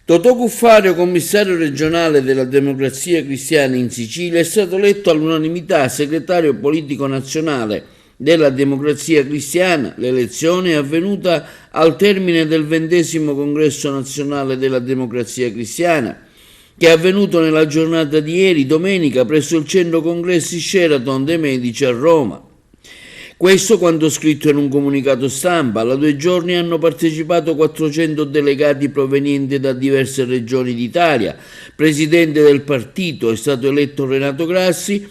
Totò Cuffaro, commissario regionale della Democrazia Cristiana in Sicilia, è stato eletto all'unanimità segretario politico nazionale della Democrazia Cristiana. L'elezione è avvenuta al termine del 20° congresso nazionale della Democrazia Cristiana, che è avvenuto nella giornata di ieri, domenica, presso il centro congressi Sheraton dei Medici a Roma. Questo quanto scritto in un comunicato stampa. Alla 2 giorni hanno partecipato 400 delegati provenienti da diverse regioni d'Italia. Presidente del partito è stato eletto Renato Grassi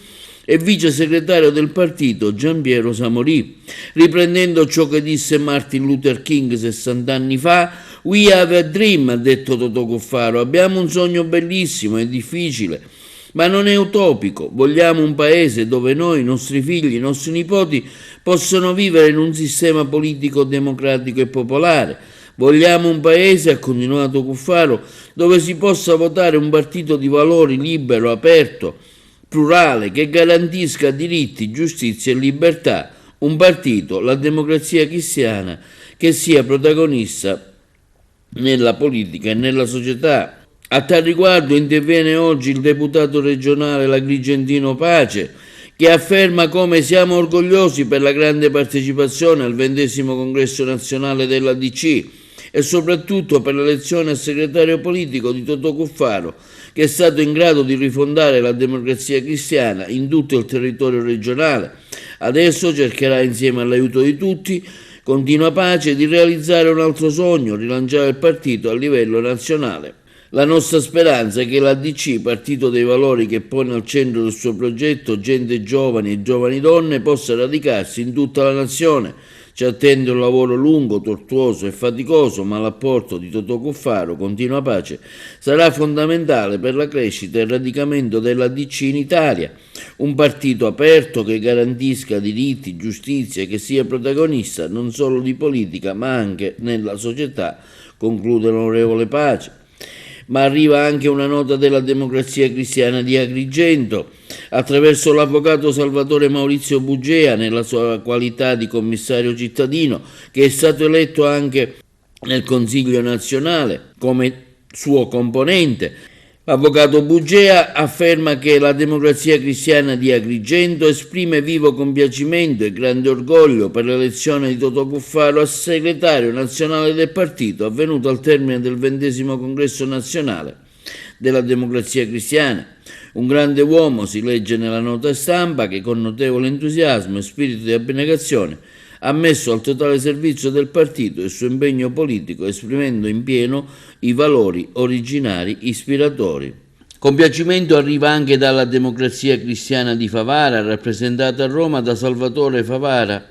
e vice segretario del partito Giampiero Samorì. Riprendendo ciò che disse Martin Luther King 60 anni fa, "We have a dream", ha detto Totò Cuffaro, "abbiamo un sogno bellissimo e difficile, ma non è utopico. Vogliamo un paese dove noi, i nostri figli, i nostri nipoti possono vivere in un sistema politico democratico e popolare. Vogliamo un paese", ha continuato Cuffaro, "dove si possa votare un partito di valori libero, aperto, plurale, che garantisca diritti, giustizia e libertà. Un partito, la Democrazia Cristiana, che sia protagonista nella politica e nella società". A tal riguardo interviene oggi il deputato regionale Agrigentino Pace, che afferma come "siamo orgogliosi per la grande partecipazione al 20° congresso nazionale della DC e soprattutto per l'elezione a segretario politico di Totò Cuffaro, che è stato in grado di rifondare la Democrazia Cristiana in tutto il territorio regionale. Adesso cercherà, insieme all'aiuto di tutti, continua Pace, di realizzare un altro sogno, rilanciare il partito a livello nazionale. La nostra speranza è che la DC, partito dei valori che pone al centro del suo progetto gente giovani e giovani donne, possa radicarsi in tutta la nazione. Ci attende un lavoro lungo, tortuoso e faticoso, ma l'apporto di Totò Cuffaro, continua Pace, sarà fondamentale per la crescita e il radicamento della DC in Italia. Un partito aperto che garantisca diritti, giustizia e che sia protagonista non solo di politica ma anche nella società, conclude l'onorevole Pace. Ma arriva anche una nota della Democrazia Cristiana di Agrigento, attraverso l'avvocato Salvatore Maurizio Bugea, nella sua qualità di commissario cittadino, che è stato eletto anche nel Consiglio nazionale come suo componente. L'avvocato Bugea afferma che la Democrazia Cristiana di Agrigento esprime vivo compiacimento e grande orgoglio per l'elezione di Totò Cuffaro a segretario nazionale del partito, avvenuto al termine del 20° congresso nazionale della Democrazia Cristiana. Un grande uomo, si legge nella nota stampa, che con notevole entusiasmo e spirito di abnegazione ha messo al totale servizio del partito il suo impegno politico, esprimendo in pieno i valori originari ispiratori. Compiacimento arriva anche dalla Democrazia Cristiana di Favara, rappresentata a Roma da Salvatore Favara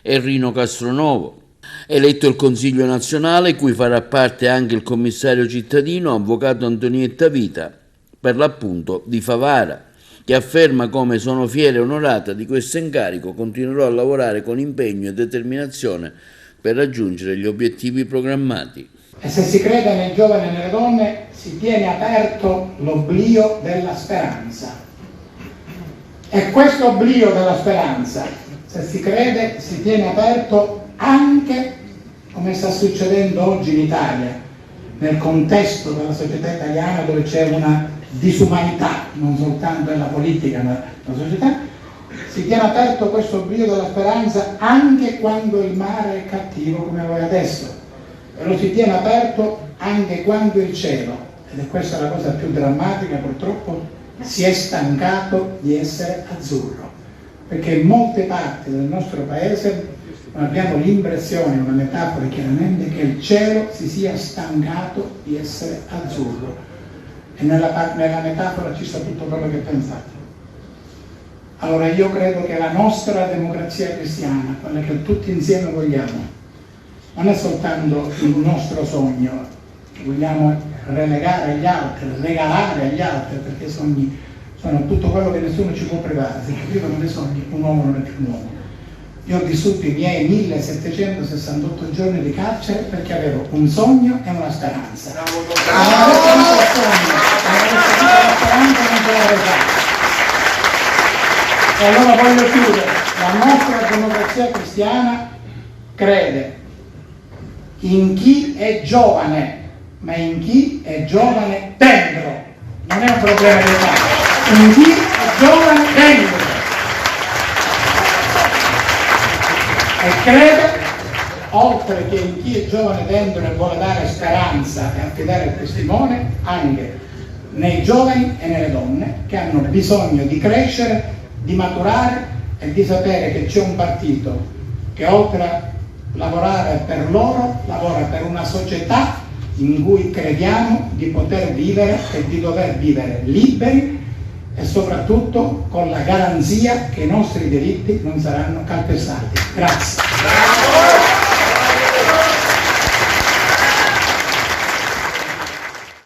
e Rino Castronovo. Eletto il Consiglio nazionale, cui farà parte anche il commissario cittadino, avvocato Antonietta Vita, per l'appunto di Favara, che afferma come "sono fiera e onorata di questo incarico, continuerò a lavorare con impegno e determinazione per raggiungere gli obiettivi programmati". E se si crede nei giovani e nelle donne, si tiene aperto l'oblio della speranza. E questo oblio della speranza, se si crede, si tiene aperto anche, come sta succedendo oggi in Italia, nel contesto della società italiana, dove c'è una disumanità, non soltanto nella politica ma nella società. Si tiene aperto questo oblio della speranza anche quando il mare è cattivo come voi adesso, e lo si tiene aperto anche quando il cielo, ed è questa la cosa più drammatica purtroppo, si è stancato di essere azzurro, perché in molte parti del nostro paese abbiamo l'impressione, una metafora chiaramente, che il cielo si sia stancato di essere azzurro. E nella metafora ci sta tutto quello che pensate. Allora io credo che la nostra Democrazia Cristiana, quella che tutti insieme vogliamo, non è soltanto il nostro sogno che vogliamo relegare agli altri, regalare agli altri, perché i sogni sono tutto quello che nessuno ci può privare. Se vivono dei sogni, un uomo non è più un uomo. Io ho vissuto i miei 1768 giorni di carcere perché avevo un sogno e una speranza. E allora voglio chiudere. La nostra Democrazia Cristiana crede in chi è giovane, ma in chi è giovane dentro. Non è un problema di età, in chi è giovane dentro. E credo, oltre che in chi è giovane dentro e vuole dare speranza e affidare il testimone, anche nei giovani e nelle donne che hanno bisogno di crescere, di maturare e di sapere che c'è un partito che oltre a lavorare per loro, lavora per una società in cui crediamo di poter vivere e di dover vivere liberi e soprattutto con la garanzia che i nostri diritti non saranno calpestati. Grazie.